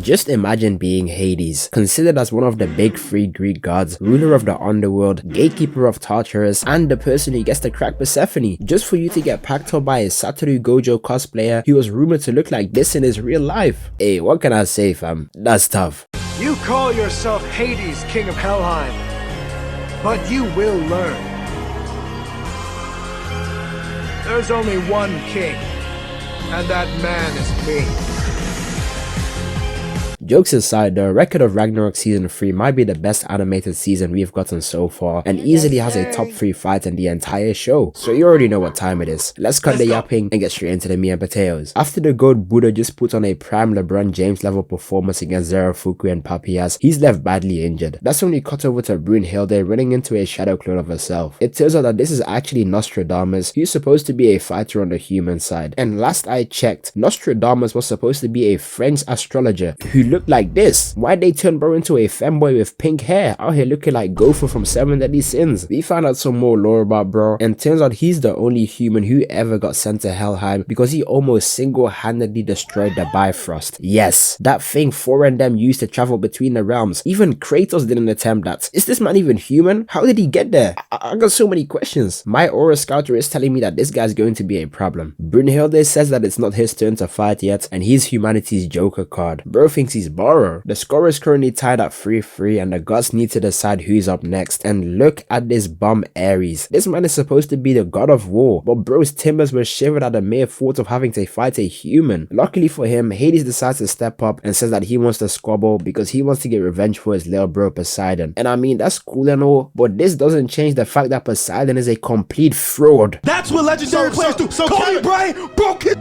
Just imagine being Hades, considered as one of the big three Greek gods, ruler of the underworld, gatekeeper of Tartarus, and the person who gets to crack Persephone, just for you to get packed up by a Satoru Gojo cosplayer who was rumored to look like this in his real life. Hey, what can I say, fam? That's tough. You call yourself Hades, king of Helheim, but you will learn. There's only one king, and that man is me. Jokes aside, the record of Ragnarok Season 3 might be the best animated season we've gotten so far, and easily has a top 3 fight in the entire show, so you already know what time it is. Let's cut the yapping and get straight into the meat and potatoes. After the GOAT Buddha just put on a prime LeBron James level performance against Zerafuku and Papias, he's left badly injured. That's when we cut over to Brunhilde running into a shadow clone of herself. It turns out that this is actually Nostradamus, who's supposed to be a fighter on the human side, and last I checked, Nostradamus was supposed to be a French astrologer who looked like this. Why'd they turn bro into a femboy with pink hair, out here looking like Gopher from 7 Deadly Sins? We found out some more lore about bro, and turns out he's the only human who ever got sent to Helheim because he almost single-handedly destroyed the Bifrost. Yes, that thing Thor and them used to travel between the realms. Even Kratos didn't attempt that. Is this man even human? How did he get there? I got so many questions. My aura scouter is telling me that this guy's going to be a problem. Brunhilde says that it's not his turn to fight yet, and he's humanity's Joker card. Bro thinks he's borrow. The score is currently tied at 3-3, and the gods need to decide who's up next. And look at this bum Ares. This man is supposed to be the god of war, but bro's timbers were shivered at the mere thought of having to fight a human. Luckily for him, Hades decides to step up and says that he wants to squabble because he wants to get revenge for his little bro Poseidon. And I mean, that's cool and all, but this doesn't change the fact that Poseidon is a complete fraud. That's what legendary players do. Kobe Bryant broke his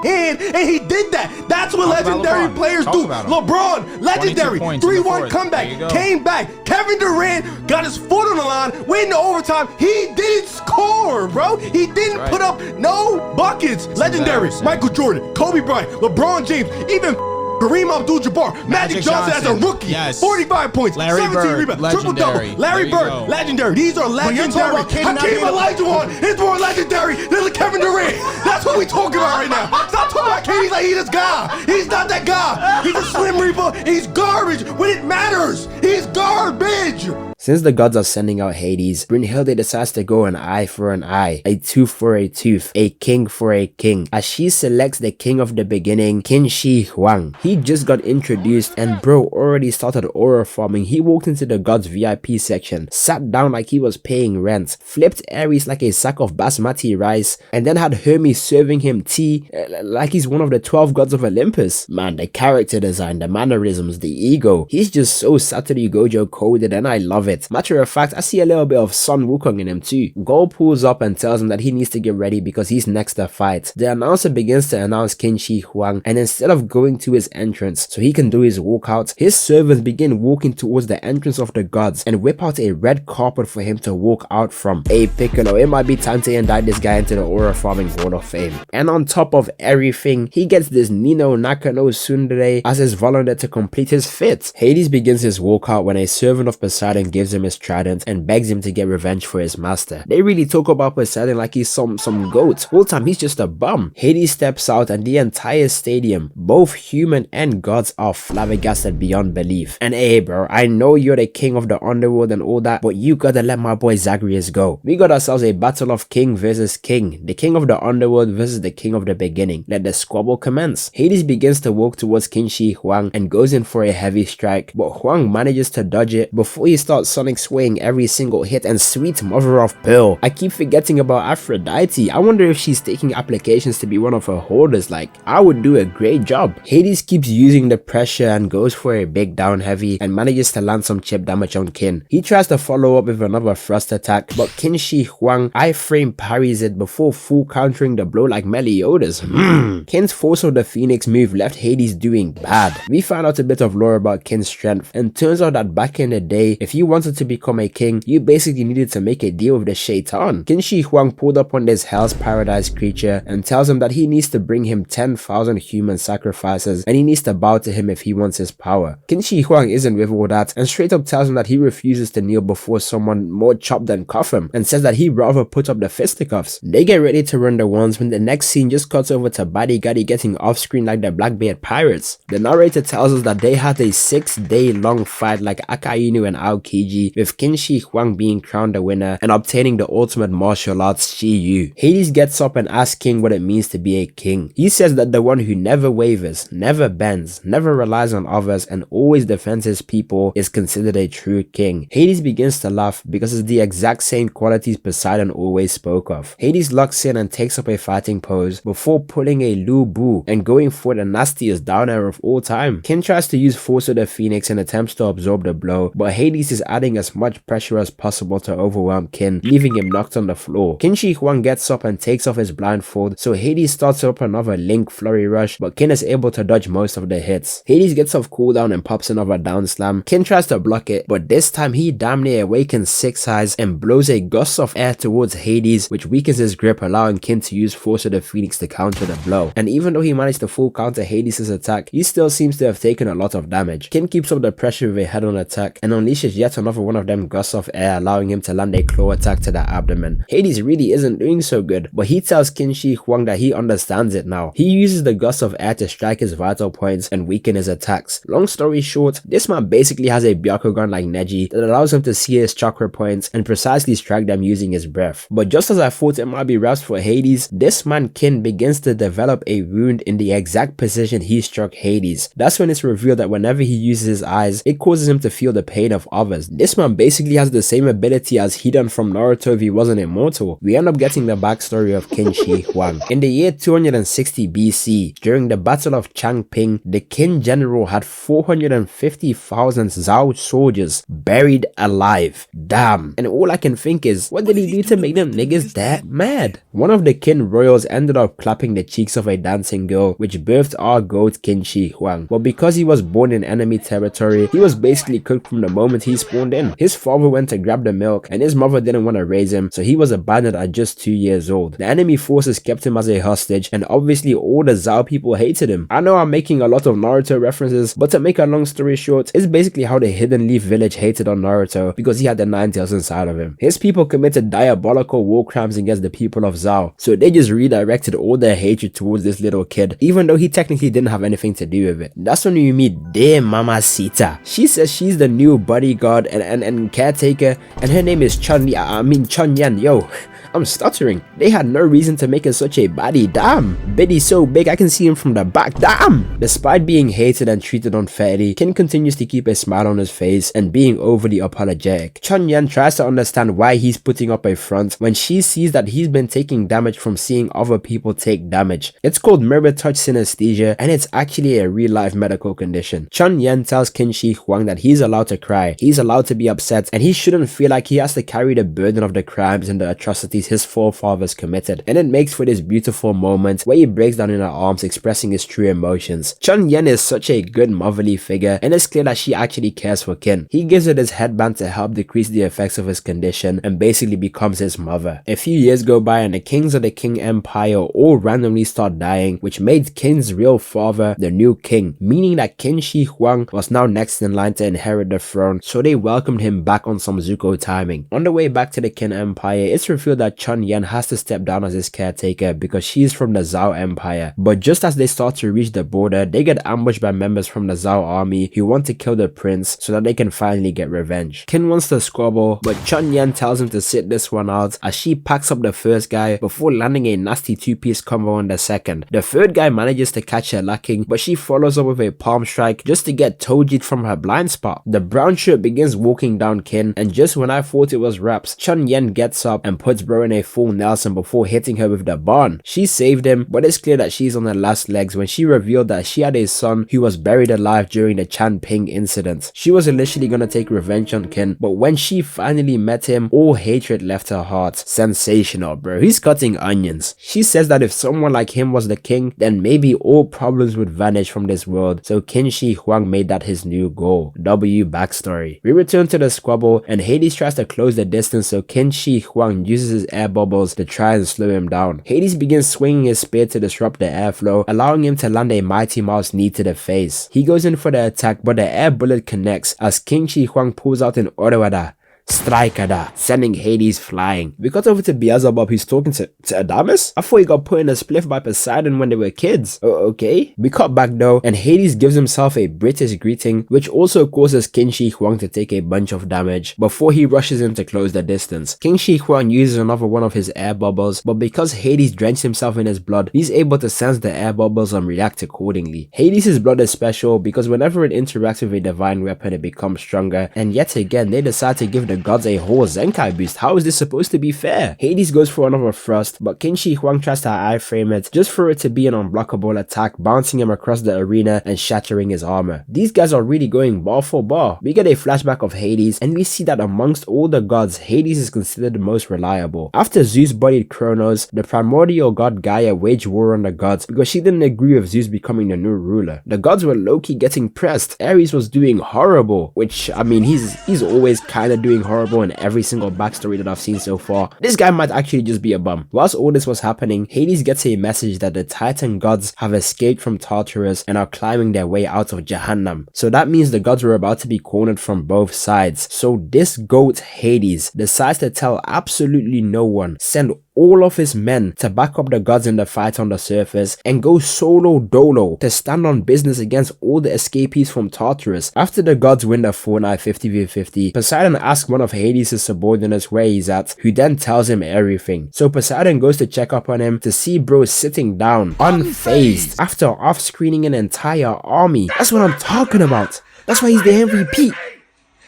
hand, and he did that. That's what legendary players do. LeBron, legendary, 3-1 comeback, came back. Kevin Durant got his foot on the line, went into overtime. He didn't score, bro. He didn't put up no buckets. Legendary, Michael Jordan, Kobe Bryant, LeBron James, even Kareem Abdul-Jabbar, Magic Johnson as a rookie, 45 points, 17 rebounds, triple-double. Larry Bird, legendary. These are legendary. Hakeem Olajuwon is more legendary than Kevin Durant. That's what we talking about right now. Stop talking about KD like he's this guy. He's not that guy. He's a Slim Reaper. He's garbage when it matters. He's garbage. Since the gods are sending out Hades, Brunhilde decides to go an eye for an eye, a tooth for a tooth, a king for a king, as she selects the king of the beginning, Qin Shi Huang. He just got introduced and bro already started aura farming. He walked into the gods VIP section, sat down like he was paying rent, flipped Ares like a sack of basmati rice, and then had Hermes serving him tea like he's one of the 12 gods of Olympus. Man, the character design, the mannerisms, the ego, he's just so Satoru Gojo coded, and I love it. Matter of fact, I see a little bit of Sun Wukong in him too. Gol pulls up and tells him that he needs to get ready because he's next to fight. The announcer begins to announce Qin Shi Huang, and instead of going to his entrance so he can do his walkout, his servants begin walking towards the entrance of the gods and whip out a red carpet for him to walk out from. Hey Piccolo, it might be time to indict this guy into the aura farming Hall of Fame. And on top of everything, he gets this Nino Nakano Tsundere as his volunteer to complete his fit. Hades begins his walkout when a servant of Poseidon gives him his trident and begs him to get revenge for his master. They really talk about Poseidon like he's some goat. Whole time he's just a bum. Hades steps out and the entire stadium, both human and gods, are flabbergasted beyond belief. And hey bro, I know you're the king of the underworld and all that, but you gotta let my boy Zagreus go. We got ourselves a battle of king versus king, the king of the underworld versus the king of the beginning. Let the squabble commence. Hades begins to walk towards Qin Shi Huang and goes in for a heavy strike, but Huang manages to dodge it before he starts sonic swaying every single hit. And sweet mother of pearl, I keep forgetting about Aphrodite. I wonder if she's taking applications to be one of her holders. Like, I would do a great job. Hades keeps using the pressure and goes for a big down heavy and manages to land some chip damage on Qin. He tries to follow up with another thrust attack, but Qin Shi Huang iframe parries it before full countering the blow like Meliodas. Qin's Force of the Phoenix move left Hades doing bad. We found out a bit of lore about Qin's strength, and turns out that back in the day, if you wanted wanted to become a king, you basically needed to make a deal with the Shaitan. Qin Shi Huang pulled up on this Hell's Paradise creature and tells him that he needs to bring him 10,000 human sacrifices and he needs to bow to him if he wants his power. Qin Shi Huang isn't with all that and straight up tells him that he refuses to kneel before someone more chopped than cuff him and says that he'd rather put up the fisticuffs. They get ready to run the ones when the next scene just cuts over to Bodyguardy getting off screen like the Blackbeard pirates. The narrator tells us that they had a 6-day long fight like Akainu and Aokiji, with Qin Shi Huang being crowned the winner and obtaining the ultimate martial arts Shiyu. Hades gets up and asks King what it means to be a king. He says that the one who never wavers, never bends, never relies on others and always defends his people is considered a true king. Hades begins to laugh because it's the exact same qualities Poseidon always spoke of. Hades locks in and takes up a fighting pose before pulling a Lu Bu and going for the nastiest down air of all time. Qin tries to use Force of the Phoenix and attempts to absorb the blow, but Hades is adding as much pressure as possible to overwhelm Qin, leaving him knocked on the floor. Qin Shi Huang gets up and takes off his blindfold, so Hades starts up another Link Flurry Rush, but Qin is able to dodge most of the hits. Hades gets off cooldown and pops another down slam. Qin tries to block it, but this time he damn near awakens Six Eyes and blows a gust of air towards Hades, which weakens his grip, allowing Qin to use Force of the Phoenix to counter the blow. And even though he managed to full counter Hades' attack, he still seems to have taken a lot of damage. Qin keeps up the pressure with a head-on attack and unleashes yet another one of them gusts of air, allowing him to land a claw attack to the abdomen. Hades really isn't doing so good, but he tells Qin Shi Huang that he understands it now. He uses the gust of air to strike his vital points and weaken his attacks. Long story short, this man basically has a Byakugan like Neji that allows him to see his chakra points and precisely strike them using his breath. But just as I thought it might be wraps for Hades, this man Qin begins to develop a wound in the exact position he struck Hades. That's when it's revealed that whenever he uses his eyes, it causes him to feel the pain of others. This man basically has the same ability as Hidan from Naruto if he wasn't immortal. We end up getting the backstory of Qin Shi Huang. In the year 260 BC, during the Battle of Changping, the Qin general had 450,000 Zhao soldiers buried alive. Damn. And all I can think is, what did he do to make them niggas that mad? One of the Qin royals ended up clapping the cheeks of a dancing girl, which birthed our goat Qin Shi Huang. But because he was born in enemy territory, he was basically cooked from the moment he spawned in. His father went to grab the milk and his mother didn't want to raise him, so he was abandoned at just 2 years old. The enemy forces kept him as a hostage and obviously all the Zhao people hated him. I know I'm making a lot of Naruto references, but to make a long story short, it's basically how the Hidden Leaf village hated on Naruto because he had the Nine Tails inside of him. His people committed diabolical war crimes against the people of Zhao, so they just redirected all their hatred towards this little kid, even though he technically didn't have anything to do with it. That's when you meet dear Mamacita. She says she's the new bodyguard and caretaker, and her name is Chun Yan. Yo, I'm stuttering. They had no reason to make her such a baddie. Damn. Biddy's so big I can see him from the back. Damn. Despite being hated and treated unfairly, Qin continues to keep a smile on his face and being overly apologetic. Chun Yan tries to understand why he's putting up a front when she sees that he's been taking damage from seeing other people take damage. It's called mirror touch synesthesia and it's actually a real life medical condition. Chun Yan tells Qin Shi Huang that he's allowed to cry, he's allowed to be upset, and he shouldn't feel like he has to carry the burden of the crimes and the atrocities his forefathers committed. And it makes for this beautiful moment where he breaks down in her arms expressing his true emotions. Chun Yan is such a good motherly figure and it's clear that she actually cares for Qin. He gives her this headband to help decrease the effects of his condition and basically becomes his mother. A few years go by and the kings of the Qing Empire all randomly start dying, which made Qin's real father the new king, meaning that Qin Shi Huang was now next in line to inherit the throne, so they welcomed him back on some Zuko timing. On the way back to the Qin Empire, it's revealed that Chun Yan has to step down as his caretaker because she's from the Zhao Empire. But just as they start to reach the border, they get ambushed by members from the Zhao army who want to kill the prince so that they can finally get revenge. Qin wants to squabble, but Chun Yan tells him to sit this one out as she packs up the first guy before landing a nasty two-piece combo on the second. The third guy manages to catch her lacking, but she follows up with a palm strike just to get Toji'd from her blind spot. The brown shirt begins walking down Qin, and just when I thought it was wraps, Chun Yan gets up and puts bro throwing a full Nelson before hitting her with the barn. She saved him, but it's clear that she's on her last legs when she revealed that she had a son who was buried alive during the Chanping incident. She was initially gonna take revenge on Qin, but when she finally met him, all hatred left her heart. Sensational, bro. He's cutting onions. She says that if someone like him was the king, then maybe all problems would vanish from this world, so Qin Shi Huang made that his new goal. W backstory. We return to the squabble, and Hades tries to close the distance, so Qin Shi Huang uses his air bubbles to try and slow him down. Hades begins swinging his spear to disrupt the airflow, allowing him to land a Mighty Mouse knee to the face. He goes in for the attack, but the air bullet connects as Qin Shi Huang pulls out an Orawada. Strikada, sending Hades flying. We got over to Beelzebub, who's talking to Adamus? I thought he got put in a spliff by Poseidon when they were kids. Oh, okay. We cut back though, and Hades gives himself a British greeting, which also causes Qin Shi Huang to take a bunch of damage before he rushes in to close the distance. Qin Shi Huang uses another one of his air bubbles, but because Hades drenched himself in his blood, he's able to sense the air bubbles and react accordingly. Hades' blood is special because whenever it interacts with a divine weapon, it becomes stronger, and yet again, they decide to give the gods a whole Zenkai boost. How is this supposed to be fair? Hades goes for another thrust, but Qin Shi Huang tries to iframe it just for it to be an unblockable attack, bouncing him across the arena and shattering his armor. These guys are really going bar for bar. We get a flashback of Hades, and we see that amongst all the gods, Hades is considered the most reliable. After Zeus bodied Kronos, the primordial god Gaia waged war on the gods because she didn't agree with Zeus becoming the new ruler. The gods were low-key getting pressed. Ares was doing horrible, which, I mean, he's always kind of doing horrible in every single backstory that I've seen so far. This guy might actually just be a bum. Whilst all this was happening, Hades gets a message that the Titan gods have escaped from Tartarus and are climbing their way out of Jahannam. So that means the gods were about to be cornered from both sides. So this goat Hades decides to tell absolutely no one, send all of his men to back up the gods in the fight on the surface, and go solo dolo to stand on business against all the escapees from Tartarus. After the gods win the Fortnite 50v50, Poseidon asks one of Hades' subordinates where he's at, who then tells him everything. So Poseidon goes to check up on him to see bro sitting down, unfazed, after off-screening an entire army. That's what I'm talking about. That's why he's the MVP.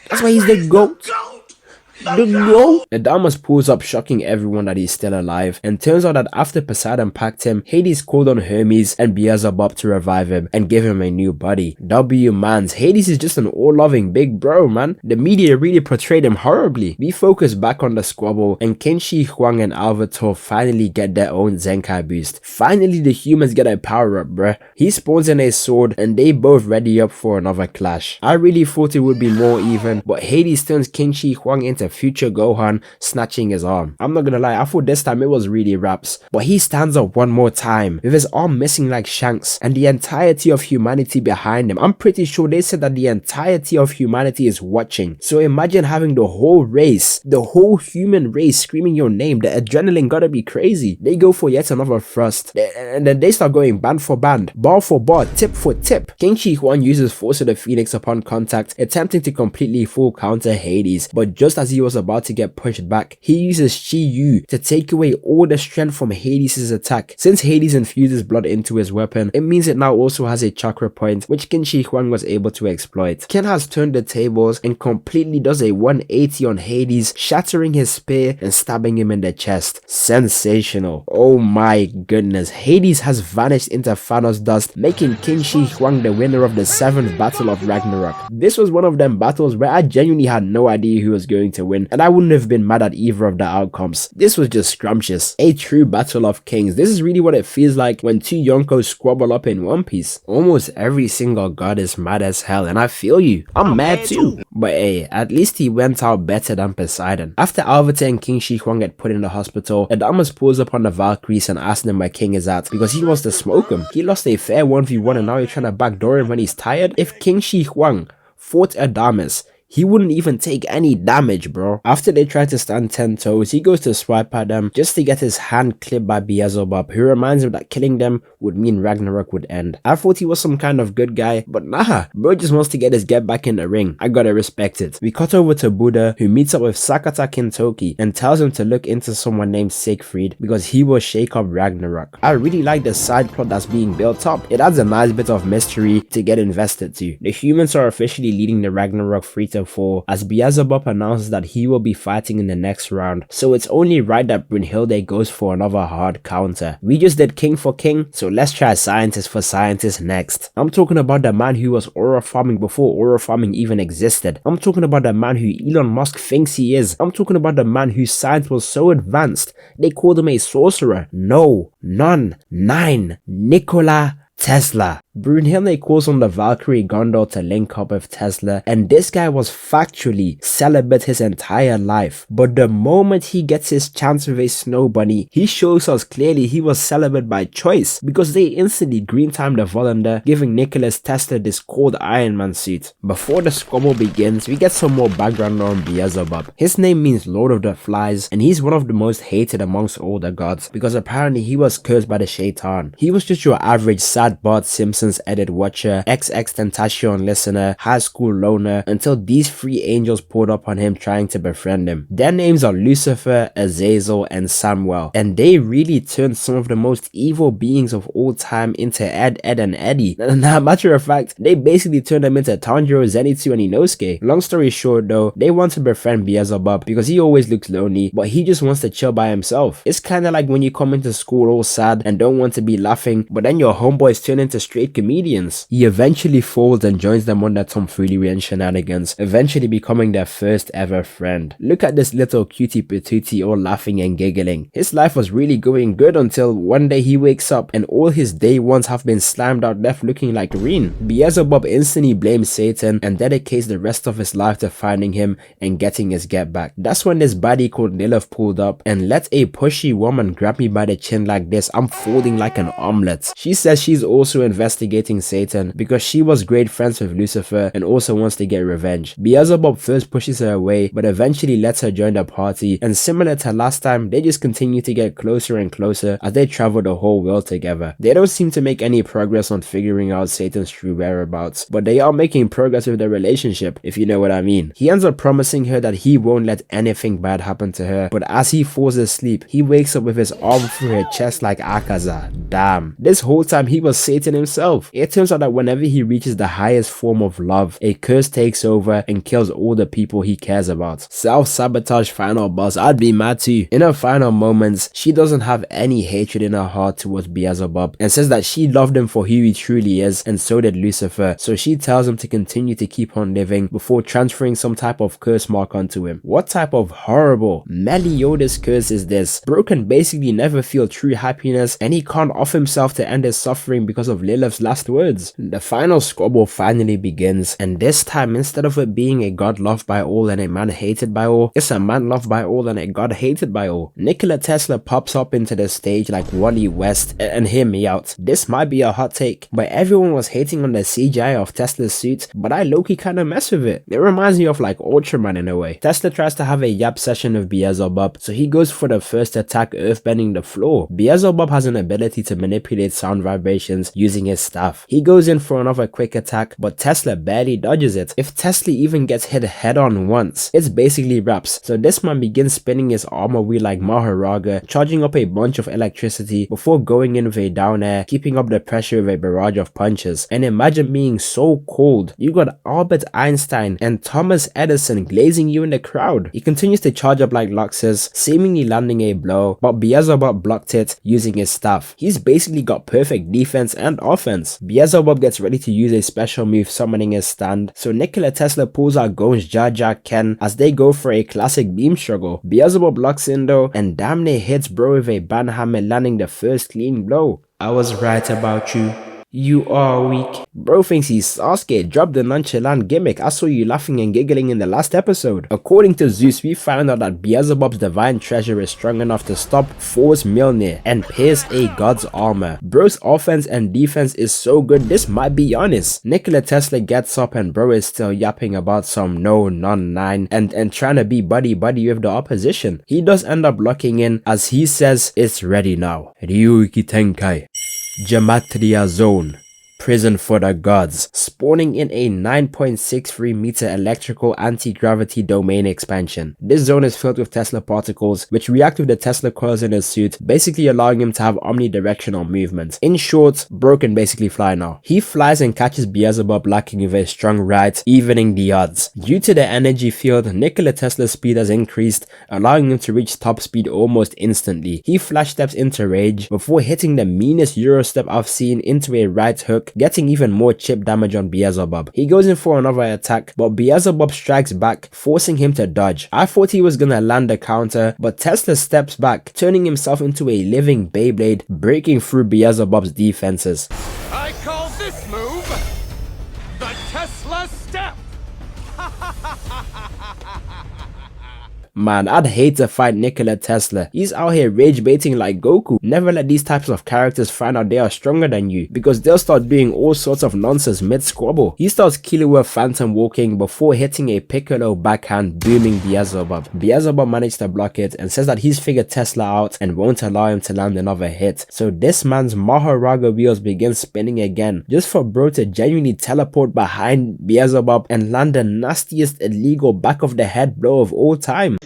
That's why he's the GOAT. Adamus pulls up, shocking everyone that he's still alive, and turns out that after Poseidon packed him, Hades called on Hermes and Beelzebub to revive him and give him a new body. Mans, Hades is just an all-loving big bro, man. The media really portrayed him horribly. We focus back on the squabble, and Qin Shi Huang and Alvator finally get their own Zenkai boost. Finally, the humans get a power-up, bruh. He spawns in a sword, and they both ready up for another clash. I really thought it would be more even, but Hades turns Qin Shi Huang into future Gohan, snatching his arm. I'm not gonna lie, I thought this time it was really raps, but he stands up one more time with his arm missing like Shanks and the entirety of humanity behind him. I'm pretty sure they said that the entirety of humanity is watching. So imagine having the whole race, the whole human race screaming your name. The adrenaline gotta be crazy. They go for yet another thrust, and then they start going band for band, bar for bar, tip for tip. Qin Shi Huang uses Force of the Phoenix upon contact, attempting to completely full counter Hades, but just as he was about to get pushed back, he uses Shi Yu to take away all the strength from Hades' attack. Since Hades infuses blood into his weapon, it means it now also has a chakra point, which Qin Shi Huang was able to exploit. Qin has turned the tables and completely does a 180 on Hades, shattering his spear and stabbing him in the chest. Sensational. Oh my goodness, Hades has vanished into Thanos dust, making Qin Shi Huang the winner of the 7th battle of Ragnarok. This was one of them battles where I genuinely had no idea who was going to win, and I wouldn't have been mad at either of the outcomes. This was just scrumptious. A true battle of kings. This is really what it feels like when two Yonkos squabble up in One Piece. Almost every single god is mad as hell, and I feel you. I'm mad too. But hey, at least he went out better than Poseidon. After Alvator and Qin Shi Huang get put in the hospital, Adamus pulls up on the Valkyries and asks them where King is at because he wants to smoke him. He lost a fair 1v1 and now he's trying to backdoor him when he's tired. If Qin Shi Huang fought Adamus, he wouldn't even take any damage, bro. After they try to stand 10 toes, he goes to swipe at them just to get his hand clipped by Beelzebub, who reminds him that killing them would mean Ragnarok would end. I thought he was some kind of good guy, but nah, bro just wants to get his get back in the ring. I gotta respect it. We cut over to Buddha, who meets up with Sakata Kintoki and tells him to look into someone named Siegfried because he will shake up Ragnarok. I really like the side plot that's being built up. It adds a nice bit of mystery to get invested to. The humans are officially leading the Ragnarok 3 chapter 4 as Beelzebub announces that he will be fighting in the next round, so it's only right that Brunhilde goes for another hard counter. We just did king for king, so let's try scientist for scientist next. I'm talking about the man who was aura farming before aura farming even existed. I'm talking about the man who Elon Musk thinks he is. I'm talking about the man whose science was so advanced they called him a sorcerer. No, none, nine, Nikola Tesla. Brunhilde calls on the Valkyrie Gondor to link up with Tesla, and this guy was factually celibate his entire life. But the moment he gets his chance with a snow bunny, he shows us clearly he was celibate by choice, because they instantly green time the Volander, giving Nicholas Tesla this cold Iron Man suit. Before the squabble begins, we get some more background on Beelzebub. His name means Lord of the Flies, and he's one of the most hated amongst all the gods, because apparently he was cursed by the Shaitan. He was just your average sad Bart Simpson edit watcher, XXXTentacion listener, high school loner, until these three angels poured up on him trying to befriend him. Their names are Lucifer, Azazel, and Samuel, and they really turned some of the most evil beings of all time into Ed, and Eddie. Now, matter of fact, they basically turned them into Tanjiro, Zenitsu, and Inosuke. Long story short though, they want to befriend Beelzebub because he always looks lonely, but he just wants to chill by himself. It's kinda like when you come into school all sad and don't want to be laughing, but then your homeboys turn into straight comedians. He eventually falls and joins them on their tomfoolery and shenanigans, eventually becoming their first ever friend. Look at this little cutie patootie all laughing and giggling. His life was really going good until one day he wakes up and all his day ones have been slammed out left looking like green. Beelzebub instantly blames Satan and dedicates the rest of his life to finding him and getting his get back. That's when this baddie called Lilith pulled up and let a pushy woman grab me by the chin like this. I'm folding like an omelette. She says she's also investigating Satan because she was great friends with Lucifer and also wants to get revenge. Beelzebub first pushes her away but eventually lets her join the party, and similar to last time, they just continue to get closer and closer as they travel the whole world together. They don't seem to make any progress on figuring out Satan's true whereabouts, but they are making progress with their relationship, if you know what I mean. He ends up promising her that he won't let anything bad happen to her, but as he falls asleep, he wakes up with his arm through her chest like Akaza. Damn. This whole time he was Satan himself. It turns out that whenever he reaches the highest form of love, a curse takes over and kills all the people he cares about. Self-sabotage final boss, I'd be mad too. In her final moments, she doesn't have any hatred in her heart towards Beelzebub and says that she loved him for who he truly is, and so did Lucifer, so she tells him to continue to keep on living before transferring some type of curse mark onto him. What type of horrible Meliodas curse is this? Bro can basically never feel true happiness and he can't off himself to end his suffering because of Lilith's last words. The final squabble finally begins, and this time instead of it being a god loved by all and a man hated by all, it's a man loved by all and a god hated by all. Nikola Tesla pops up into the stage like Wally West, and hear me out, this might be a hot take, but everyone was hating on the CGI of Tesla's suit, but I low-key kinda mess with it. It reminds me of like Ultraman in a way. Tesla tries to have a yap session with Beelzebub, so he goes for the first attack, earthbending the floor. Beelzebub has an ability to manipulate sound vibrations using his staff. He goes in for another quick attack, but Tesla barely dodges it. If Tesla even gets hit head on once, it's basically wraps. So this man begins spinning his armor wheel like Maharaga, charging up a bunch of electricity before going in with a down air, keeping up the pressure with a barrage of punches. And imagine being so cold. You got Albert Einstein and Thomas Edison glazing you in the crowd. He continues to charge up like Luxus, seemingly landing a blow, but Beelzebub blocked it using his staff. He's basically got perfect defense and offense. Beelzebub gets ready to use a special move summoning his stand, so Nikola Tesla pulls out Gon's Jaja Ken as they go for a classic beam struggle. Beelzebub locks in though and damn near hits bro with a banhammer, landing the first clean blow. I was right about you. You are weak. Bro thinks he's Sasuke. Drop the nonchalant gimmick. I saw you laughing and giggling in the last episode. According to Zeus, we found out that Beelzebub's divine treasure is strong enough to stop Thor's Mjolnir and pierce a god's armor. Bro's offense and defense is so good, this might be honest. Nikola Tesla gets up and bro is still yapping about some no, non-9 and trying to be buddy-buddy with the opposition. He does end up locking in as he says it's ready now. Ryuki Tenkai. Gematria Zone. prison for the gods, spawning in a 9.63 meter electrical anti-gravity domain expansion. This zone is filled with Tesla particles which react with the Tesla coils in his suit, basically allowing him to have omnidirectional movement. In short, bro can basically fly now. He flies and catches Beelzebub lacking with a strong right, evening the odds. Due to the energy field, Nikola Tesla's speed has increased, allowing him to reach top speed almost instantly. He flash steps into rage before hitting the meanest Euro step I've seen into a right hook, getting even more chip damage on Beelzebub. He goes in for another attack, but Beelzebub strikes back, forcing him to dodge. I thought he was gonna land a counter, but Tesla steps back, turning himself into a living Beyblade, breaking through Beelzebub's defenses. I call this move the Tesla Step! Man, I'd hate to fight Nikola Tesla. He's out here rage baiting like Goku. Never let these types of characters find out they are stronger than you, because they'll start doing all sorts of nonsense mid-squabble. He starts Killua phantom walking before hitting a Piccolo backhand, booming Beelzebub. Beelzebub managed to block it and says that he's figured Tesla out and won't allow him to land another hit. So this man's Maharaga wheels begin spinning again, just for bro to genuinely teleport behind Beelzebub and land the nastiest illegal back of the head blow of all time.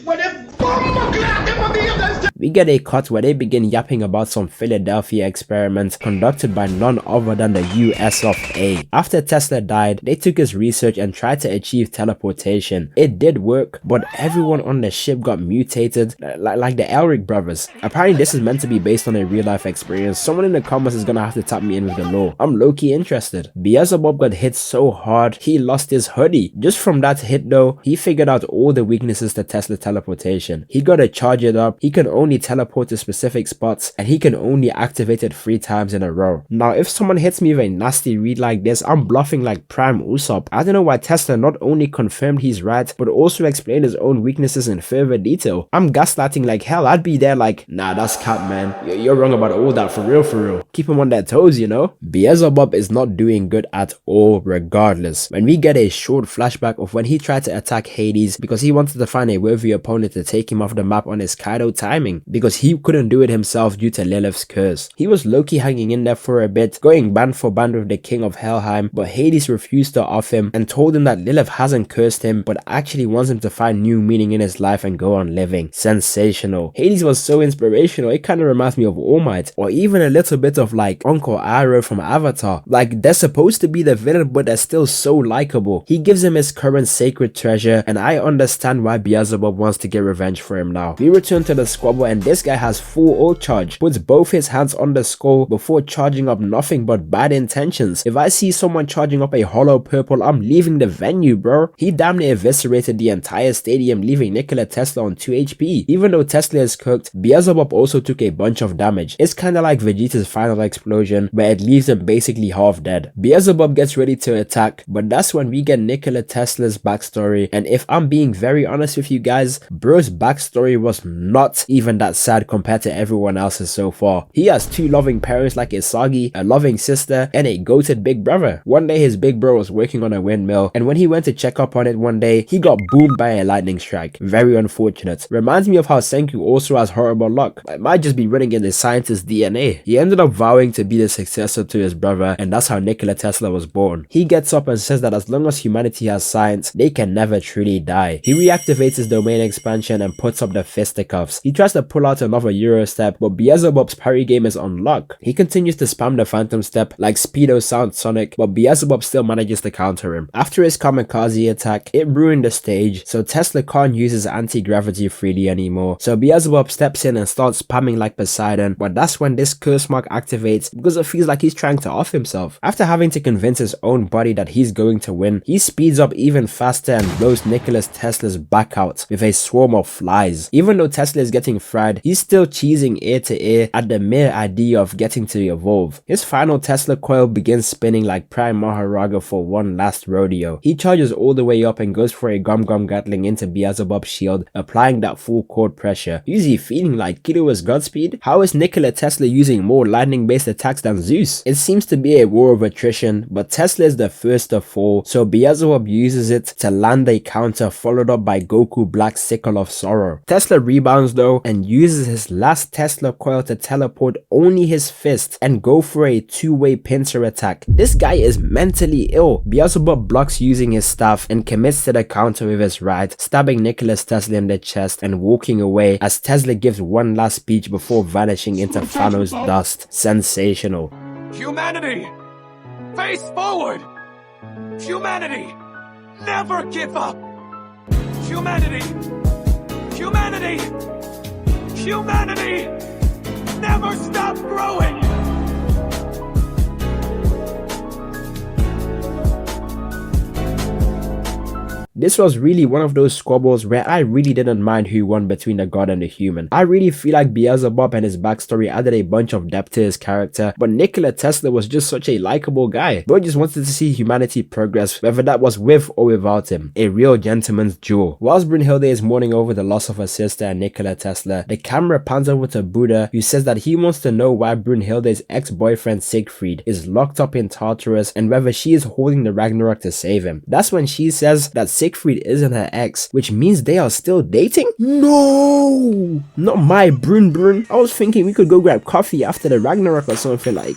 We get a cut where they begin yapping about some Philadelphia experiments conducted by none other than the US of A. After Tesla died, they took his research and tried to achieve teleportation. It did work, but everyone on the ship got mutated, like the Elric brothers. Apparently this is meant to be based on a real life experience. Someone in the comments is gonna have to tap me in with the lore. I'm low-key interested. Beelzebub got hit so hard, he lost his hoodie. Just from that hit though, he figured out all the weaknesses to Tesla teleportation. He gotta charge it up, he can only teleport to specific spots, and he can only activate it 3 times in a row. Now if someone hits me with a nasty read like this, I'm bluffing like Prime Usopp. I don't know why Tesla not only confirmed he's right, but also explained his own weaknesses in further detail. I'm gaslighting like hell. I'd be there like, nah, that's cap, man. You're wrong about all that, for real. Keep him on their toes, you know? Beelzebub is not doing good at all regardless. When we get a short flashback of when he tried to attack Hades because he wanted to find a worthy opponent to take him off the map on his Kaido timing, because he couldn't do it himself due to Lilith's curse. He was low-key hanging in there for a bit, going band for band with the king of Helheim, but Hades refused to off him and told him that Lilith hasn't cursed him but actually wants him to find new meaning in his life and go on living. Sensational. Hades was so inspirational, it kind of reminds me of All Might, or even a little bit of like Uncle Iroh from Avatar. Like they're supposed to be the villain but they're still so likable. He gives him his current sacred treasure, and I understand why Beelzebub wants to get revenge for him now. We return to the squabble and this guy has full ult charge, puts both his hands on the skull before charging up nothing but bad intentions. If I see someone charging up a hollow purple, I'm leaving the venue, bro. He damn near eviscerated the entire stadium, leaving Nikola Tesla on 2 HP. Even though Tesla is cooked, Beelzebub also took a bunch of damage. It's kinda like Vegeta's final explosion, where it leaves him basically half dead. Beelzebub gets ready to attack, but that's when we get Nikola Tesla's backstory, and if I'm being very honest with you guys, bro's backstory was not even that sad compared to everyone else's so far. He has 2 loving parents like Isagi, a loving sister, and a goated big brother. One day his big bro was working on a windmill, and when he went to check up on it one day, he got boomed by a lightning strike. Very unfortunate. Reminds me of how Senku also has horrible luck. It might just be running in his scientist's DNA. He ended up vowing to be the successor to his brother, and that's how Nikola Tesla was born. He gets up and says that as long as humanity has science, they can never truly die. He reactivates his domain expansion and puts up the Fisticuffs. He tries to pull out another Euro step, but Beelzebub's parry game is on lock. He continues to spam the Phantom Step like Speedo Sound Sonic, but Beelzebub still manages to counter him. After his kamikaze attack, it ruined the stage, so Tesla can't use his anti-gravity freely anymore. So Beelzebub steps in and starts spamming like Poseidon, but that's when this curse mark activates because it feels like he's trying to off himself. After having to convince his own body that he's going to win, he speeds up even faster and blows Nikola Tesla's back out with a swarm of flies. Even though Tesla is getting fried, he's still cheesing ear to ear at the mere idea of getting to evolve. His final Tesla coil begins spinning like Prime Maharaga for one last rodeo. He charges all the way up and goes for a Gum Gum Gatling into Beelzebub's shield, applying that full chord pressure. Is he feeling like Kilua's Godspeed? How is Nikola Tesla using more lightning based attacks than Zeus? It seems to be a war of attrition, but Tesla is the first to fall, so Beelzebub uses it to land a counter followed up by Goku Black's Sickle of Sorrow. Tesla rebounds though and and uses his last Tesla coil to teleport only his fist and go for a two-way pincer attack. This guy is mentally ill. Beelzebub blocks using his staff and commits to the counter with his right, stabbing Nikola Tesla in the chest and walking away as Tesla gives one last speech before vanishing into Thanos' dust. Sensational. Humanity! Face forward! Humanity! Never give up! Humanity! Humanity! Humanity! Never stop growing! This was really one of those squabbles where I really didn't mind who won between the god and the human. I really feel like Beelzebub and his backstory added a bunch of depth to his character, but Nikola Tesla was just such a likable guy. Bro just wanted to see humanity progress, whether that was with or without him. A real gentleman's duel. Whilst Brunhilde is mourning over the loss of her sister and Nikola Tesla, the camera pans over to Buddha, who says that he wants to know why Brunhilde's ex-boyfriend Siegfried is locked up in Tartarus and whether she is holding the Ragnarok to save him. That's when she says that Siegfried isn't her ex, which means they are still dating? No! Not my Brun. I was thinking we could go grab coffee after the Ragnarok or something like...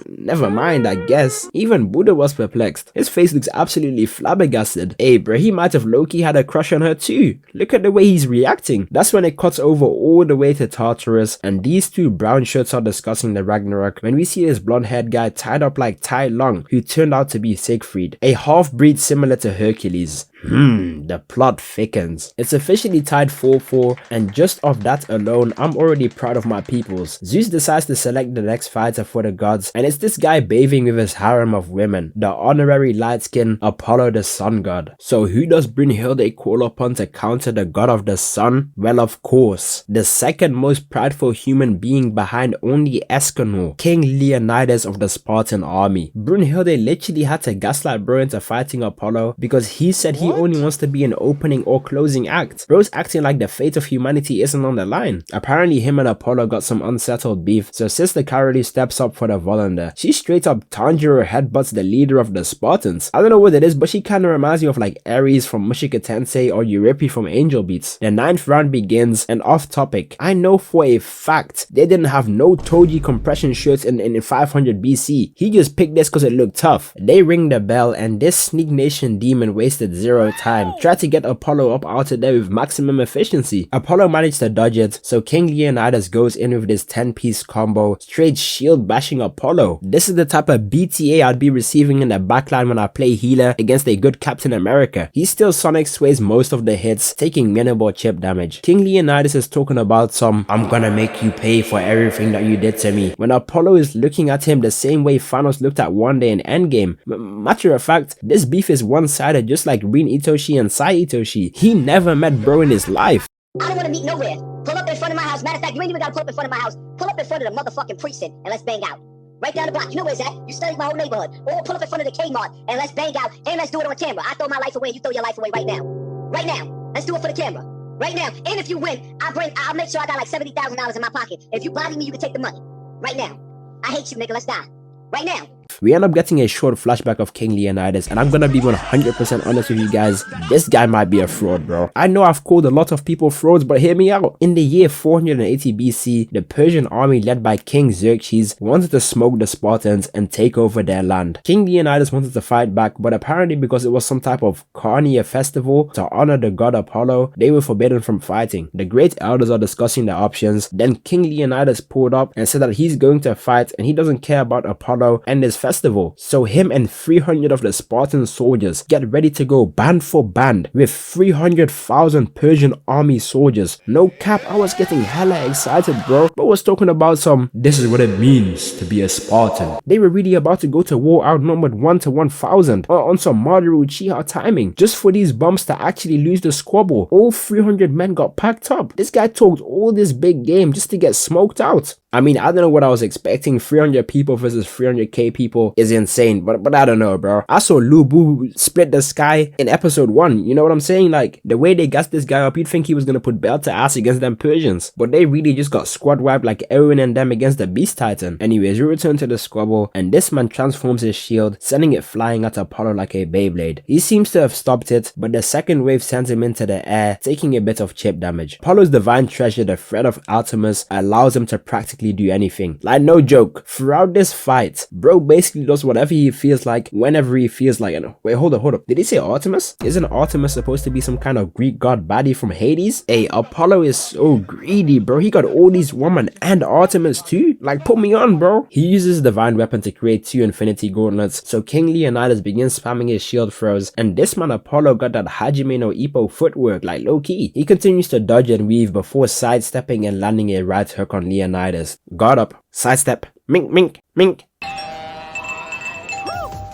Never mind, I guess. Even Buddha was perplexed. His face looks absolutely flabbergasted. Hey bro, he might have low-key had a crush on her too. Look at the way he's reacting. That's when it cuts over all the way to Tartarus and these two brown shirts are discussing the Ragnarok when we see this blonde-haired guy tied up like Tai Lung, who turned out to be Siegfried, a half-breed similar to Hercules. The plot thickens. It's officially tied 4-4 and just off that alone, I'm already proud of my peoples. Zeus decides to select the next fighter for the gods and it's this guy bathing with his harem of women, the honorary light-skinned Apollo the sun god. So who does Brunhilde call upon to counter the god of the sun? Well, of course, the second most prideful human being behind only Escanor, King Leonidas of the Spartan army. Brunhilde literally had to gaslight bro into fighting Apollo because he said he only wants to be an opening or closing act. Bro's acting like the fate of humanity isn't on the line. Apparently him and Apollo got some unsettled beef, so Sister Carolee steps up for the Volander. She straight up Tanjiro headbutts the leader of the Spartans. I don't know what it is, but she kinda reminds me of like Ares from Mushika Tensei or Eurypie from Angel Beats. The 9th round begins, and off topic, I know for a fact they didn't have no Toji compression shirts in 500 BC. He just picked this cause it looked tough. They ring the bell and this Sneak Nation demon wasted 0 time, tried to get Apollo up out of there with maximum efficiency. Apollo managed to dodge it, so King Leonidas goes in with this 10-piece combo, straight shield bashing Apollo. This is the type of BTA I'd be receiving in the backline when I play healer against a good Captain America. He still Sonic sways most of the hits, taking minimal chip damage. King Leonidas is talking about some, I'm gonna make you pay for everything that you did to me, when Apollo is looking at him the same way Thanos looked at One Day in Endgame. Matter of fact, this beef is one-sided just like Rin Itoshi and Sai Itoshi. He never met bro in his life. I don't want to meet nowhere. Pull up in front of my house. Matter of fact, you ain't even got to pull up in front of my house. Pull up in front of the motherfucking precinct and let's bang out. Right down the block. You know where's that? You studied my whole neighborhood. Or pull up in front of the Kmart and let's bang out and let's do it on camera. I throw my life away and you throw your life away right now. Right now. Let's do it for the camera. Right now. And if you win, I'll make sure I got like $70,000 in my pocket. If you body me, you can take the money. Right now. I hate you, nigga. Let's die. Right now. We end up getting a short flashback of King Leonidas, and I'm gonna be 100% honest with you guys, this guy might be a fraud, bro. I know I've called a lot of people frauds, but hear me out. In the year 480 BC, the Persian army led by King Xerxes wanted to smoke the Spartans and take over their land. King Leonidas wanted to fight back, but apparently because it was some type of carnival festival to honor the god Apollo, they were forbidden from fighting. The great elders are discussing the options, then King Leonidas pulled up and said that he's going to fight and he doesn't care about Apollo and his festival. So him and 300 of the Spartan soldiers get ready to go band for band with 300,000 Persian army soldiers. No cap, I was getting hella excited, bro. But was talking about some, this is what it means to be a Spartan. They were really about to go to war outnumbered 1 to 1,000 on some Maru Uchiha timing, just for these bumps to actually lose the squabble. All 300 men got packed up. This guy talked all this big game just to get smoked out. I mean, I don't know what I was expecting. 300 people versus 300k people is insane, but I don't know, bro. I saw Lu Bu split the sky in episode 1. You know what I'm saying? Like, the way they gassed this guy up, you'd think he was gonna put belt to ass against them Persians, but they really just got squad wiped like Owen and them against the Beast Titan. Anyways, we return to the squabble, and this man transforms his shield, sending it flying at Apollo like a Beyblade. He seems to have stopped it, but the second wave sends him into the air, taking a bit of chip damage. Apollo's divine treasure, the thread of Artemis, allows him to practically do anything. Like, no joke, throughout this fight, bro basically does whatever he feels like, whenever he feels like. And wait, hold up. Did he say Artemis? Isn't Artemis supposed to be some kind of Greek god baddie from Hades? Hey, Apollo is so greedy, bro. He got all these women and Artemis too. Like, put me on, bro. He uses divine weapon to create 2 infinity gauntlets, so King Leonidas begins spamming his shield throws, and this man Apollo got that Hajime no Ippo footwork, like low key. He continues to dodge and weave before sidestepping and landing a right hook on Leonidas. Guard up, sidestep, mink, mink, mink.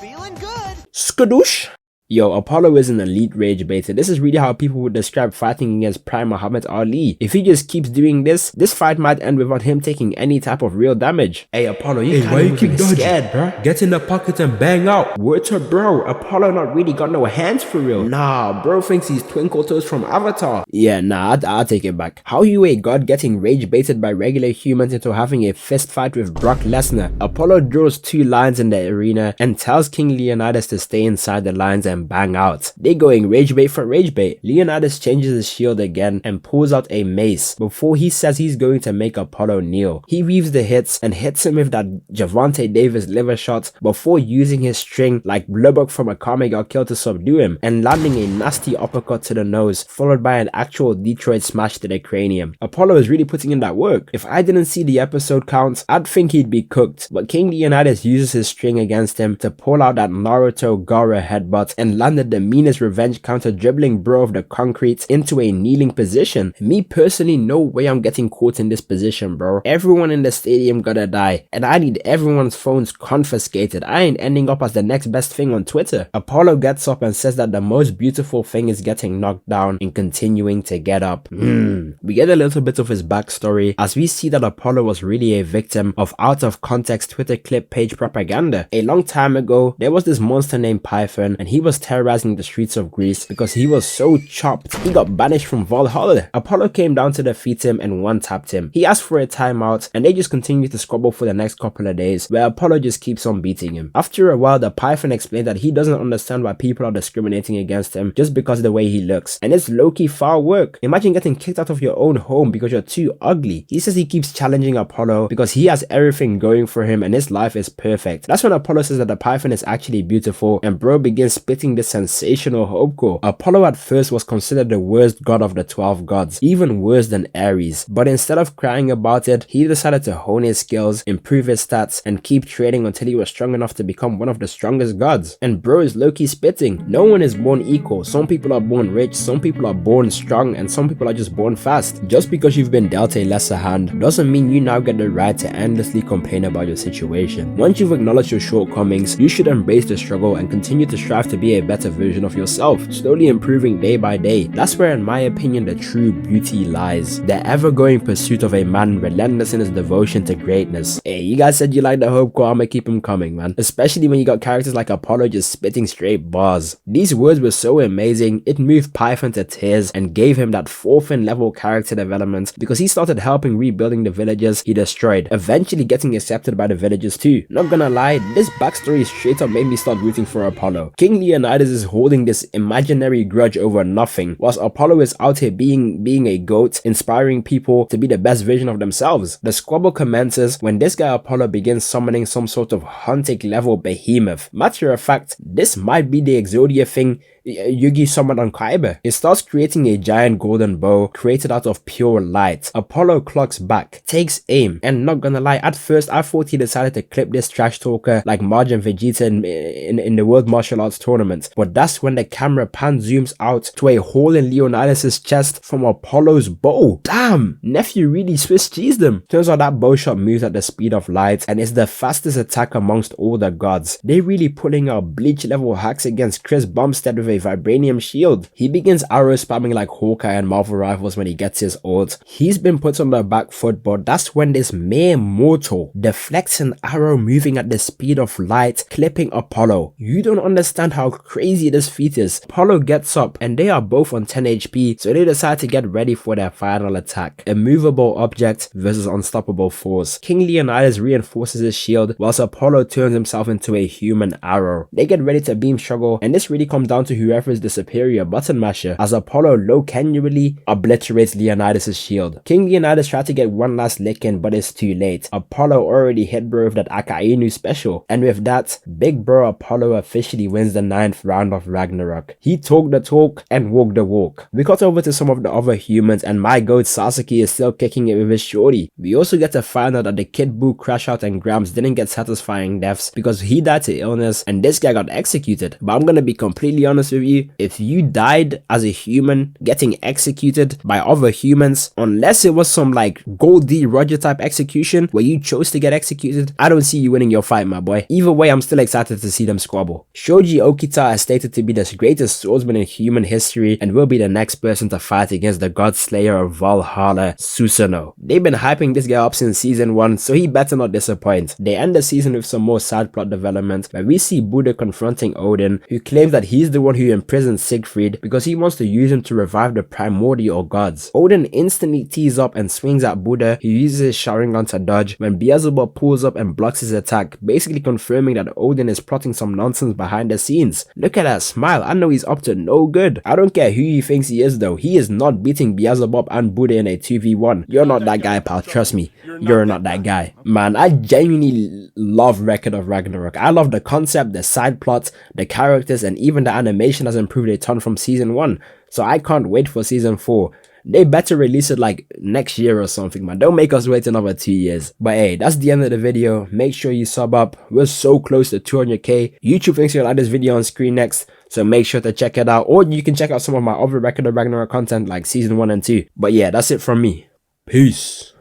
Feeling good. Skadoosh. Yo, Apollo is an elite rage baiter. This is really how people would describe fighting against Prime Muhammad Ali. If he just keeps doing this fight might end without him taking any type of real damage. Hey, Apollo, why you keep scared, bro? Get in the pocket and bang out. Word to bro, Apollo not really got no hands for real. Nah, bro thinks he's Twinkle Toes from Avatar. Yeah, nah, I'll take it back. How you a god getting rage baited by regular humans into having a fist fight with Brock Lesnar? Apollo draws 2 lines in the arena and tells King Leonidas to stay inside the lines and bang out. They going rage bait for rage bait. Leonidas changes his shield again and pulls out a mace before he says he's going to make Apollo kneel. He weaves the hits and hits him with that Javante Davis liver shot before using his string like Blubbock from a Kame Got Killed to subdue him and landing a nasty uppercut to the nose followed by an actual Detroit smash to the cranium. Apollo is really putting in that work. If I didn't see the episode count, I'd think he'd be cooked, but King Leonidas uses his string against him to pull out that Naruto Gaara headbutt and landed the meanest revenge counter, dribbling bro of the concrete into a kneeling position. Me personally, no way I'm getting caught in this position, bro. Everyone in the stadium gotta die, and I need everyone's phones confiscated. I ain't ending up as the next best thing on Twitter. Apollo gets up and says that the most beautiful thing is getting knocked down and continuing to get up. We get a little bit of his backstory as we see that Apollo was really a victim of out of context Twitter clip page propaganda. A long time ago, there was this monster named Python, and he was terrorizing the streets of Greece because he was so chopped he got banished from Valhalla. Apollo came down to defeat him and one-tapped him. He asked for a timeout and they just continued to squabble for the next couple of days, where Apollo just keeps on beating him. After a while, the Python explained that he doesn't understand why people are discriminating against him just because of the way he looks, and it's low-key foul work. Imagine getting kicked out of your own home because you're too ugly. He says he keeps challenging Apollo because he has everything going for him and his life is perfect. That's when Apollo says that the Python is actually beautiful, and bro begins spitting this sensational hopecore. Apollo at first was considered the worst god of the 12 gods, even worse than Ares, but instead of crying about it, he decided to hone his skills, improve his stats, and keep training until he was strong enough to become one of the strongest gods. And bro is low-key spitting. No one is born equal. Some people are born rich, some people are born strong, and some people are just born fast. Just because you've been dealt a lesser hand doesn't mean you now get the right to endlessly complain about your situation. Once you've acknowledged your shortcomings, you should embrace the struggle and continue to strive to be a better version of yourself, slowly improving day by day. That's where, in my opinion, the true beauty lies. The ever-going pursuit of a man relentless in his devotion to greatness. Hey, you guys said you like the hopecore, I'ma keep him coming, man. Especially when you got characters like Apollo just spitting straight bars. These words were so amazing, it moved Python to tears and gave him that 4th level character development because he started helping rebuilding the villages he destroyed, eventually getting accepted by the villagers too. Not gonna lie, this backstory straight up made me start rooting for Apollo. King Leonidas is holding this imaginary grudge over nothing, whilst Apollo is out here being a goat, inspiring people to be the best version of themselves. The squabble commences when this guy Apollo begins summoning some sort of hunting level behemoth. Matter of fact, this might be the Exodia thing Yugi summoned on Kaiba. It starts creating a giant golden bow created out of pure light. Apollo clocks back, takes aim, and not gonna lie, at first I thought he decided to clip this trash talker like Marge and Vegeta in the World Martial Arts Tournament, but that's when the camera pan zooms out to a hole in Leonidas' chest from Apollo's bow. Damn, nephew really Swiss cheesed him. Turns out that bow shot moves at the speed of light and is the fastest attack amongst all the gods. They really pulling out Bleach level hacks against Chris Bumstead with a vibranium shield. He begins arrow spamming like Hawkeye and Marvel Rivals when he gets his ult. He's been put on the back foot, but that's when this mere mortal deflects an arrow moving at the speed of light, clipping Apollo. You don't understand how crazy this feat is. Apollo gets up and they are both on 10 HP, so they decide to get ready for their final attack. A movable object versus unstoppable force. King Leonidas reinforces his shield whilst Apollo turns himself into a human arrow. They get ready to beam struggle, and this really comes down to whoever is the superior button masher, as Apollo low-cannully obliterates Leonidas' shield. King Leonidas tried to get one last lick in, but it's too late. Apollo already hit bro with that Akainu special, and with that, big bro Apollo officially wins the 9th round of Ragnarok. He talked the talk and walked the walk. We got over to some of the other humans, and my goat Sasuke is still kicking it with his shorty. We also get to find out that the Kid Buu, Crash Out, and Grams didn't get satisfying deaths because he died to illness and this guy got executed. But I'm gonna be completely honest with you, if you died as a human getting executed by other humans, unless it was some like Gold D Roger type execution where you chose to get executed, I don't see you winning your fight, my boy. Either way, I'm still excited to see them squabble. Soji Okita is stated to be the greatest swordsman in human history and will be the next person to fight against the god slayer of Valhalla, Susanoo. They've been hyping this guy up since season 1, so he better not disappoint. They end the season with some more side plot development where we see Buddha confronting Odin, who claims that he's the one who imprisoned Siegfried because he wants to use him to revive the primordial gods. Odin instantly tees up and swings at Buddha, who uses his Sharingan to dodge when Beelzebub pulls up and blocks his attack, basically confirming that Odin is plotting some nonsense behind the scenes. Look at that smile, I know he's up to no good. I don't care who he thinks he is though, he is not beating Beelzebub and Buddha in a 2v1. You're not that guy, pal, trust me. You're not that guy. Man, I genuinely love Record of Ragnarok. I love the concept, the side plots, the characters, and even the animation has improved a ton from season 1. So I can't wait for season 4. They better release it like next year or something, man. Don't make us wait another 2 years. But hey, that's the end of the video. Make sure you sub up. We're so close to 200k. YouTube thinks you'll like this video on screen next, so make sure to check it out. Or you can check out some of my other Record of Ragnarok content like season 1 and 2. But yeah, that's it from me. Peace.